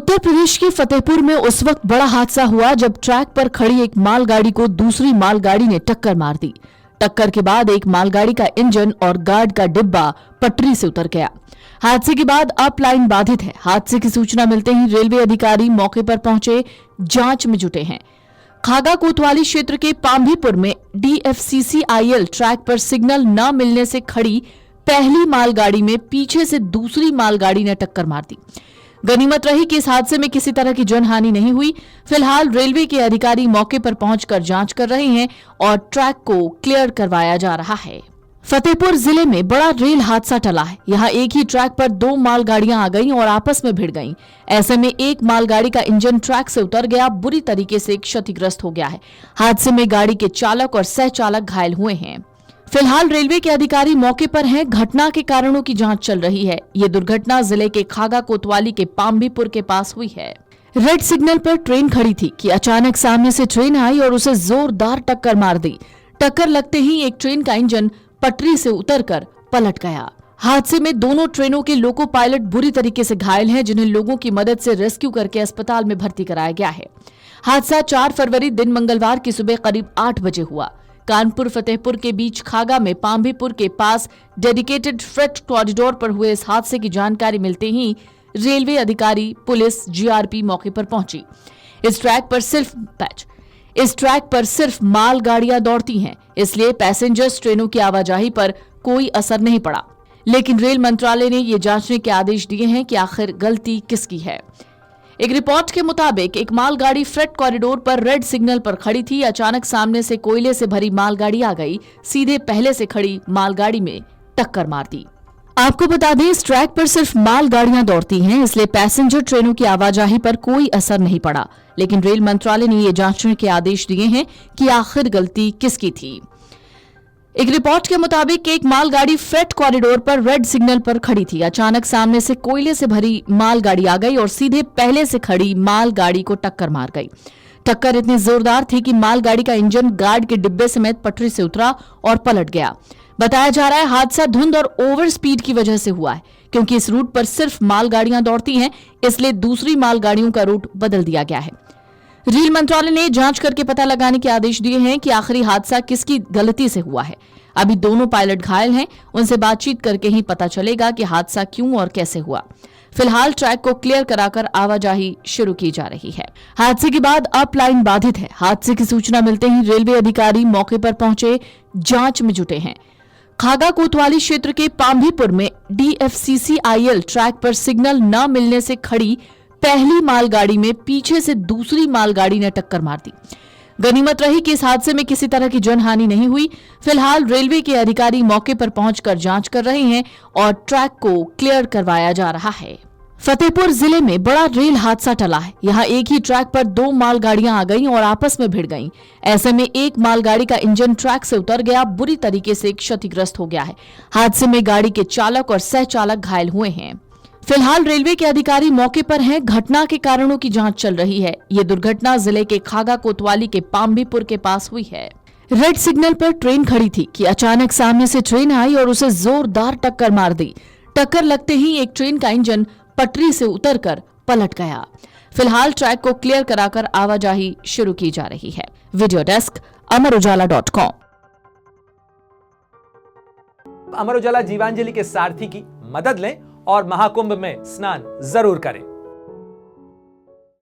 उत्तर प्रदेश के फतेहपुर में उस वक्त बड़ा हादसा हुआ जब ट्रैक पर खड़ी एक मालगाड़ी को दूसरी मालगाड़ी ने टक्कर मार दी। टक्कर के बाद एक मालगाड़ी का इंजन और गार्ड का डिब्बा पटरी से उतर गया। हादसे के बाद अप लाइन बाधित है। हादसे की सूचना मिलते ही रेलवे अधिकारी मौके पर पहुंचे, जांच में जुटे हैं। खागा कोतवाली क्षेत्र के पांभीपुर में DFCCIL ट्रैक पर सिग्नल न मिलने से खड़ी पहली मालगाड़ी में पीछे से दूसरी मालगाड़ी ने टक्कर मार दी। गनीमत रही कि इस हादसे में किसी तरह की जनहानि नहीं हुई। फिलहाल रेलवे के अधिकारी मौके पर पहुंचकर जांच कर रहे हैं और ट्रैक को क्लियर करवाया जा रहा है। फतेहपुर जिले में बड़ा रेल हादसा टला है। यहां एक ही ट्रैक पर दो मालगाड़ियां आ गईं और आपस में भिड़ गईं। ऐसे में एक मालगाड़ी का इंजन ट्रैक से उतर गया, बुरी तरीके से क्षतिग्रस्त हो गया है। हादसे में गाड़ी के चालक और सह चालक घायल हुए हैं। फिलहाल रेलवे के अधिकारी मौके पर हैं। घटना के कारणों की जांच चल रही है। ये दुर्घटना जिले के खागा कोतवाली के पांभीपुर के पास हुई है। रेड सिग्नल पर ट्रेन खड़ी थी कि अचानक सामने से ट्रेन आई और उसे जोरदार टक्कर मार दी। टक्कर लगते ही एक ट्रेन का इंजन पटरी से उतरकर पलट गया। हादसे में दोनों ट्रेनों के लोको पायलट बुरी तरीके से घायल हैं, जिन्हें लोगों की मदद से रेस्क्यू करके अस्पताल में भर्ती कराया गया है। हादसा 4 फरवरी दिन मंगलवार की सुबह करीब 8 बजे हुआ। कानपुर फतेहपुर के बीच खागा में पांभीपुर के पास डेडिकेटेड फ्रेट कॉरिडोर पर हुए इस हादसे की जानकारी मिलते ही रेलवे अधिकारी, पुलिस, GRP मौके पर पहुंची। इस ट्रैक पर सिर्फ मालगाड़ियां दौड़ती हैं, इसलिए पैसेंजर्स ट्रेनों की आवाजाही पर कोई असर नहीं पड़ा। लेकिन रेल मंत्रालय ने ये जांचने के आदेश दिए हैं कि आखिर गलती किसकी है। एक रिपोर्ट के मुताबिक एक मालगाड़ी फ्रेट कॉरिडोर पर रेड सिग्नल पर खड़ी थी। अचानक सामने से कोयले से भरी मालगाड़ी आ गई, सीधे पहले से खड़ी मालगाड़ी में टक्कर मार दी। आपको बता दें, इस ट्रैक पर सिर्फ मालगाड़ियां दौड़ती हैं, इसलिए पैसेंजर ट्रेनों की आवाजाही पर कोई असर नहीं पड़ा। लेकिन रेल मंत्रालय ने ये जांचने के आदेश दिए हैं कि आखिर गलती किसकी थी। एक रिपोर्ट के मुताबिक एक मालगाड़ी फ्रेट कॉरिडोर पर रेड सिग्नल पर खड़ी थी। अचानक सामने से कोयले से भरी मालगाड़ी आ गई और सीधे पहले से खड़ी मालगाड़ी को टक्कर मार गई। टक्कर इतनी जोरदार थी कि मालगाड़ी का इंजन गार्ड के डिब्बे समेत पटरी से उतरा और पलट गया। बताया जा रहा है हादसा धुंध और ओवर स्पीड की वजह से हुआ है। क्योंकि इस रूट पर सिर्फ मालगाड़ियां दौड़ती हैं, इसलिए दूसरी मालगाड़ियों का रूट बदल दिया गया है। रेल मंत्रालय ने जांच करके पता लगाने के आदेश दिए हैं कि आखिरी हादसा किसकी गलती से हुआ है। अभी दोनों पायलट घायल हैं, उनसे बातचीत करके ही पता चलेगा कि हादसा क्यों और कैसे हुआ। फिलहाल ट्रैक को क्लियर कराकर आवाजाही शुरू की जा रही है। हादसे के बाद अप लाइन बाधित है। हादसे की सूचना मिलते ही रेलवे अधिकारी मौके पर पहुंचे, जांच में जुटे हैं। खागा कोतवाली क्षेत्र के पांभीपुर में DFCCIL ट्रैक पर सिग्नल न मिलने से खड़ी पहली मालगाड़ी में पीछे से दूसरी मालगाड़ी ने टक्कर मार दी। गनीमत रही कि इस हादसे में किसी तरह की जनहानि नहीं हुई। फिलहाल रेलवे के अधिकारी मौके पर पहुंचकर जांच कर रहे हैं और ट्रैक को क्लियर करवाया जा रहा है। फतेहपुर जिले में बड़ा रेल हादसा टला है। यहां एक ही ट्रैक पर दो मालगाड़ियां आ गईं और आपस में भिड़ गईं। ऐसे में एक मालगाड़ी का इंजन ट्रैक से उतर गया, बुरी तरीके से क्षतिग्रस्त हो गया है। हादसे में गाड़ी के चालक और सह चालक घायल हुए हैं। फिलहाल रेलवे के अधिकारी मौके पर हैं। घटना के कारणों की जांच चल रही है। ये दुर्घटना जिले के खागा कोतवाली के पांभीपुर के पास हुई है। रेड सिग्नल पर ट्रेन खड़ी थी कि अचानक सामने से ट्रेन आई और उसे जोरदार टक्कर मार दी। टक्कर लगते ही एक ट्रेन का इंजन पटरी से उतरकर पलट गया। फिलहाल ट्रैक को क्लियर कराकर आवाजाही शुरू की जा रही है। Video desk amarujala.com। Amar Ujala Jeevanjali के सारथी की मदद लें और महाकुंभ में स्नान जरूर करें।